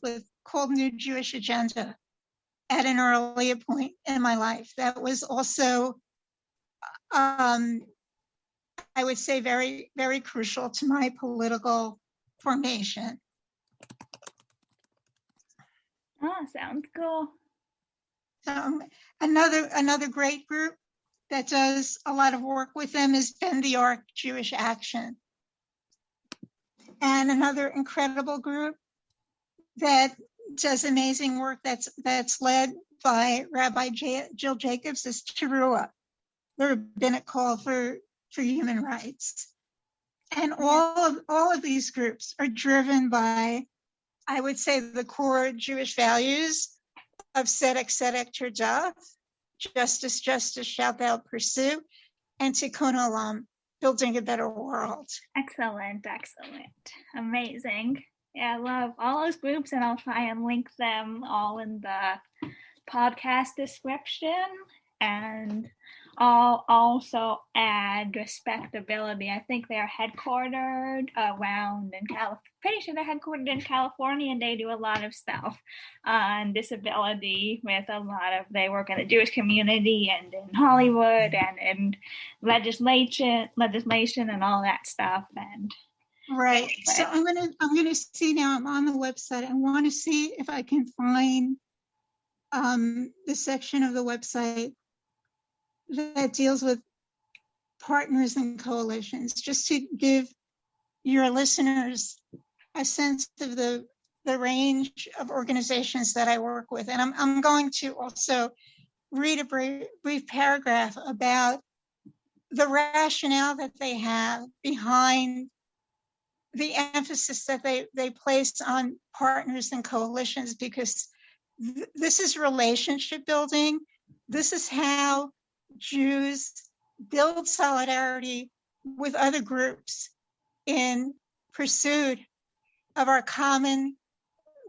with called New Jewish Agenda at an earlier point in my life. That was also, I would say, very, very crucial to my political formation. Oh, sounds cool. Another great group that does a lot of work with them is Bend the Arc Jewish Action. And another incredible group that does amazing work that's led by Rabbi Jill Jacobs is Teruah, the Rabbinic Call for Human Rights. And all of these groups are driven by, I would say, the core Jewish values of tzedek, tzedek, tirdah, justice, justice, shalt thou pursue, and tikkun olam, building a better world. Excellent, amazing. Yeah, I love all those groups, and I'll try and link them all in the podcast description. And I'll also add Respectability. I think they're headquartered around in California. Pretty sure they're headquartered in California, and they do a lot of stuff on disability with they work in the Jewish community and in Hollywood and in legislation and all that stuff. And right. So I'm gonna see now. I'm on the website. I want to see if I can find the section of the website that deals with partners and coalitions, just to give your listeners a sense of the range of organizations that I work with. And I'm going to also read a brief paragraph about the rationale that they have behind the emphasis that they place on partners and coalitions, because this is relationship building. This is how Jews build solidarity with other groups in pursuit of our common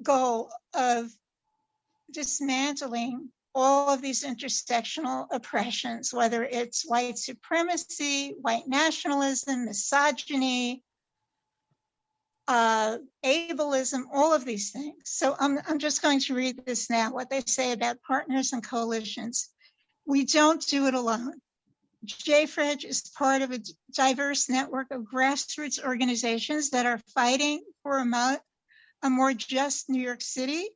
goal of dismantling all of these intersectional oppressions, whether it's white supremacy, white nationalism, misogyny, ableism, all of these things. So I'm just going to read this now, what they say about partners and coalitions. We don't do it alone. JFREG is part of a diverse network of grassroots organizations that are fighting for a more just New York City.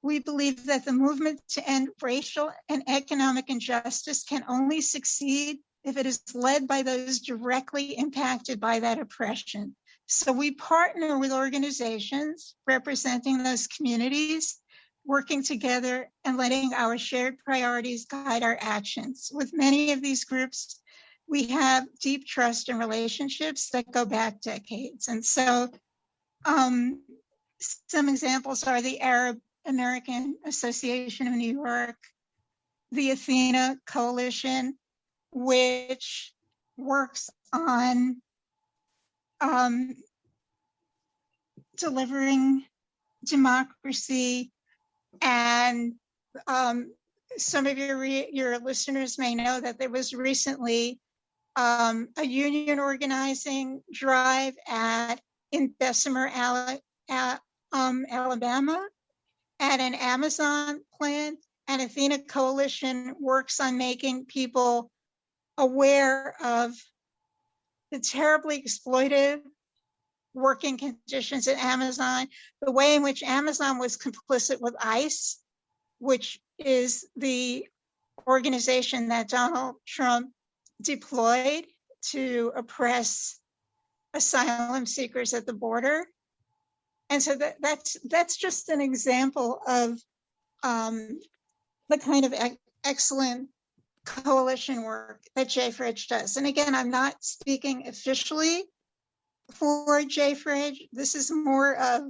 We believe that the movement to end racial and economic injustice can only succeed if it is led by those directly impacted by that oppression. So we partner with organizations representing those communities, working together and letting our shared priorities guide our actions. With many of these groups, we have deep trust and relationships that go back decades. And so some examples are the Arab American Association of New York, the Athena Coalition, which works on delivering democracy. And some of your listeners may know that there was recently a union organizing drive in Bessemer, Alabama, at an Amazon plant. And Athena Coalition works on making people aware of the terribly exploitive working conditions at Amazon, the way in which Amazon was complicit with ICE, which is the organization that Donald Trump deployed to oppress asylum seekers at the border. And so that's just an example of the kind of excellent coalition work that JFREG does. And again, I'm not speaking officially for JFREG. This is more of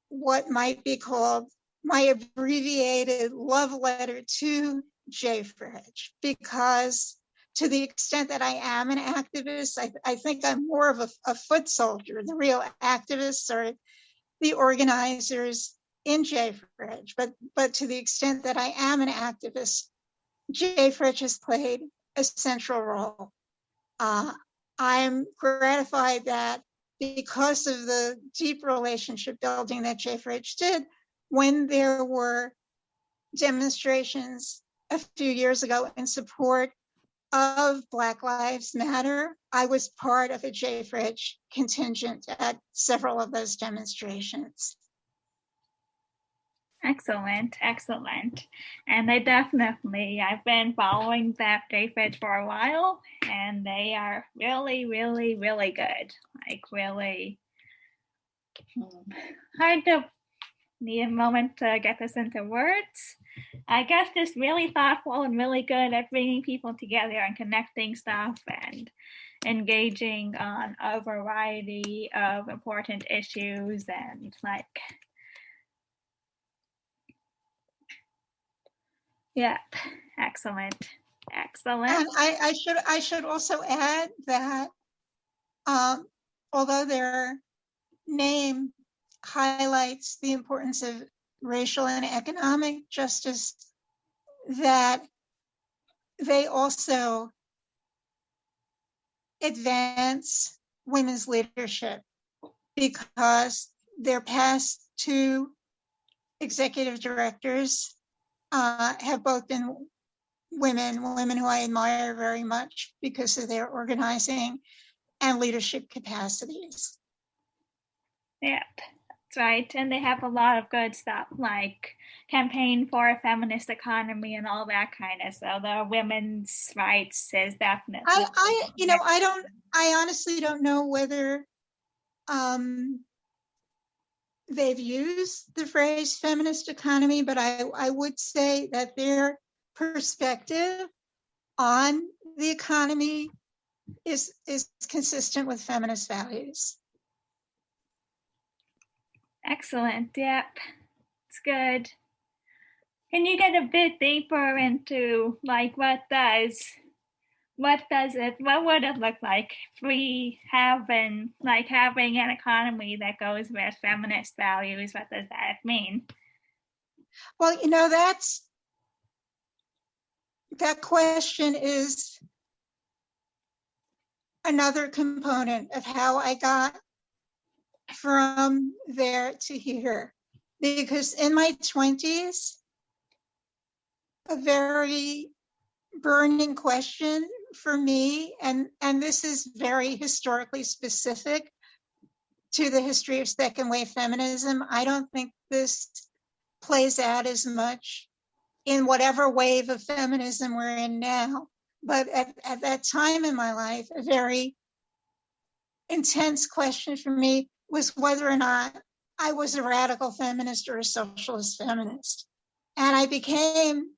what might be called my abbreviated love letter to JFREG, because to the extent that I am an activist, I think I'm more of a foot soldier. The real activists are the organizers in JFREG, but to the extent that I am an activist, JFREG has played a central role. I'm gratified that because of the deep relationship building that J. Rich did, when there were demonstrations a few years ago in support of Black Lives Matter, I was part of a J. Rich contingent at several of those demonstrations. Excellent, excellent. And I've been following that J-Fridge for a while, and they are really, really, really good. Like really hard to need a moment to get this into words. I guess just really thoughtful and really good at bringing people together and connecting stuff and engaging on a variety of important issues and like, yeah, excellent, excellent. And I should also add that although their name highlights the importance of racial and economic justice, that they also advance women's leadership, because their past two executive directors have both been women who I admire very much because of their organizing and leadership capacities. Yep, that's right. And they have a lot of good stuff like campaign for a feminist economy and all that kind of stuff. The women's rights is definitely. I honestly don't know whether they've used the phrase feminist economy, but I would say that their perspective on the economy is consistent with feminist values. Excellent. Yep, it's good. Can you get a bit deeper into like what would it look like if we having an economy that goes with feminist values? What does that mean? Well, that question is another component of how I got from there to here, because in my 20s, a very burning question for me, and this is very historically specific to the history of second wave feminism. I don't think this plays out as much in whatever wave of feminism we're in now, but at that time in my life, a very intense question for me was whether or not I was a radical feminist or a socialist feminist. And I became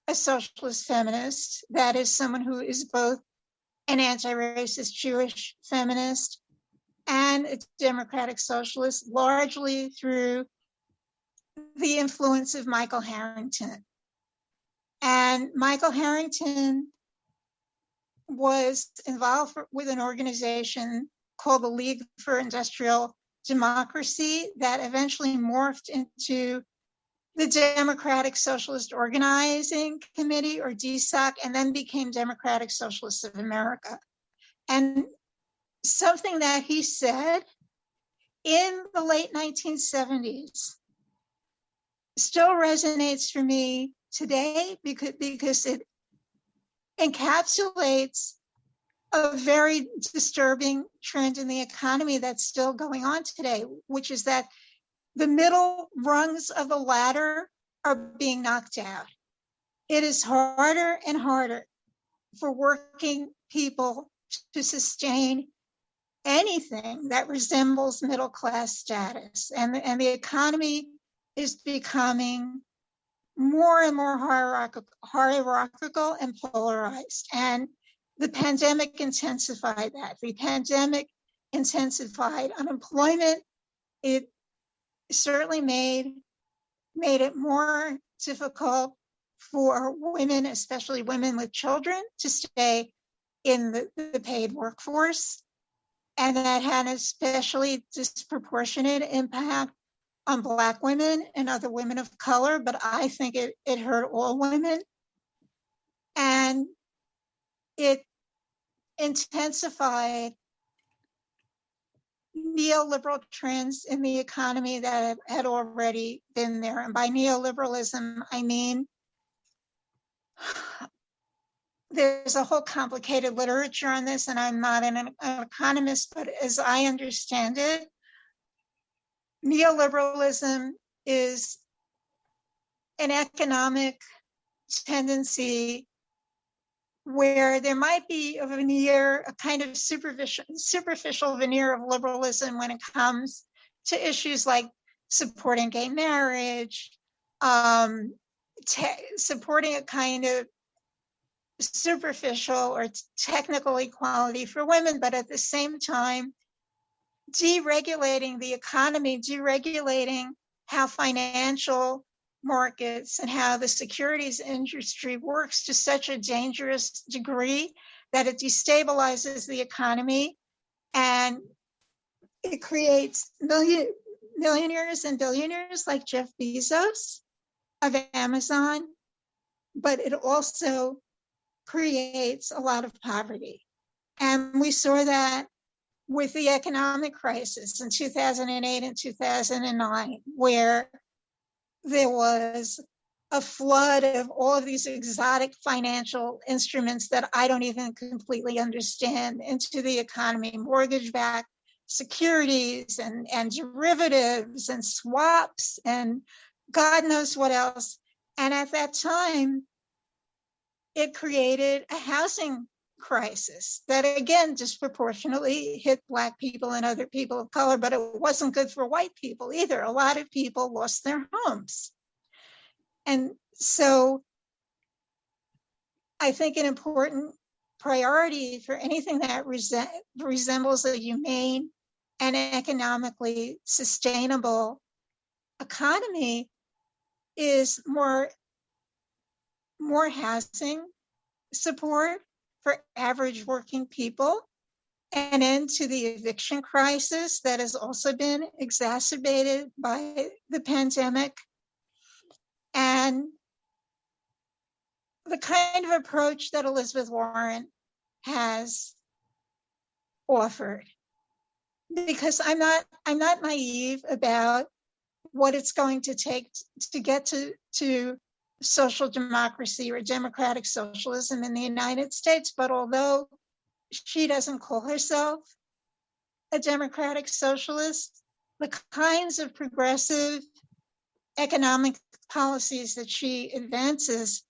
a socialist feminist, that is someone who is both an anti-racist Jewish feminist and a democratic socialist, largely through the influence of Michael Harrington. And Michael Harrington was involved with an organization called the League for Industrial Democracy that eventually morphed into the Democratic Socialist Organizing Committee, or DSOC, and then became Democratic Socialists of America. And something that he said in the late 1970s still resonates for me today because it encapsulates a very disturbing trend in the economy that's still going on today, which is that the middle rungs of the ladder are being knocked out. It is harder and harder for working people to sustain anything that resembles middle class status. And the economy is becoming more and more hierarchical and polarized. And the pandemic intensified that. The pandemic intensified unemployment. It certainly made it more difficult for women, especially women with children, to stay in the paid workforce. And that had an especially disproportionate impact on Black women and other women of color, but I think it hurt all women. And it intensified neoliberal trends in the economy that had already been there. And by neoliberalism, I mean there's a whole complicated literature on this, and I'm not an economist, but as I understand it, neoliberalism is an economic tendency where there might be a veneer, a kind of superficial veneer of liberalism when it comes to issues like supporting gay marriage, supporting a kind of superficial or technical equality for women, but at the same time, deregulating the economy, deregulating how financial markets and how the securities industry works to such a dangerous degree that it destabilizes the economy and it creates millionaires and billionaires like Jeff Bezos of Amazon, but it also creates a lot of poverty. And we saw that with the economic crisis in 2008 and 2009, where there was a flood of all of these exotic financial instruments that I don't even completely understand into the economy, mortgage-backed securities and derivatives and swaps and God knows what else. And at that time, it created a housing crisis that again disproportionately hit Black people and other people of color, but it wasn't good for white people either. A lot of people lost their homes. And so I think an important priority for anything that resembles a humane and economically sustainable economy is more housing support for average working people, an end to the eviction crisis that has also been exacerbated by the pandemic, and the kind of approach that Elizabeth Warren has offered. Because I'm not naive about what it's going to take to get to social democracy or democratic socialism in the United States. But although she doesn't call herself a democratic socialist, the kinds of progressive economic policies that she advances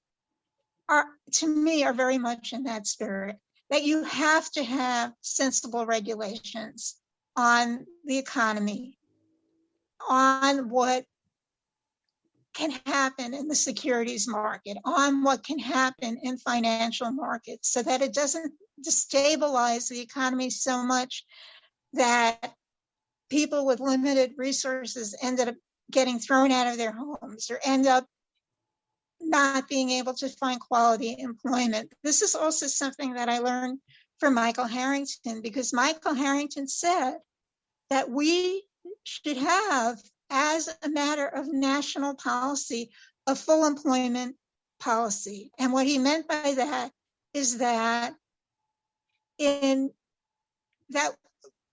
to me, are very much in that spirit, that you have to have sensible regulations on the economy, on what can happen in the securities market, on what can happen in financial markets, so that it doesn't destabilize the economy so much that people with limited resources ended up getting thrown out of their homes or end up not being able to find quality employment. This is also something that I learned from Michael Harrington, because Michael Harrington said that we should have, as a matter of national policy, a full employment policy. And what he meant by that is that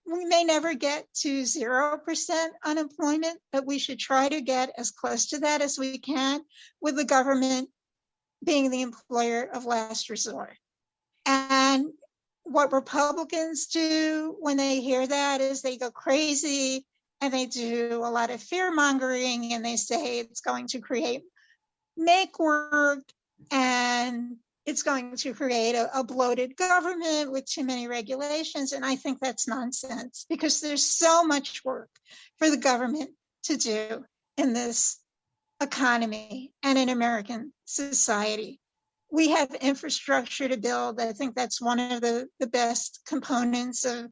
we may never get to 0% unemployment, but we should try to get as close to that as we can, with the government being the employer of last resort. And what Republicans do when they hear that is they go crazy and they do a lot of fear mongering, and they say it's going to create make work and it's going to create a bloated government with too many regulations. And I think that's nonsense, because there's so much work for the government to do in this economy and in American society. We have infrastructure to build. I think that's one of the best components of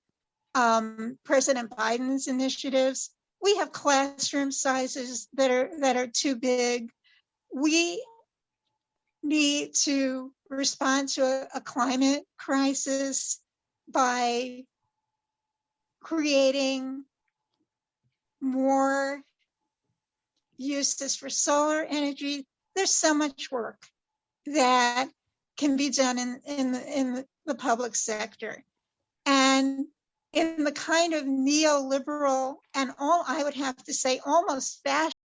President Biden's initiatives. We have classroom sizes that are too big. We need to respond to a climate crisis by creating more uses for solar energy. There's so much work that can be done in the public sector. And in the kind of neoliberal and all, I would have to say almost fascist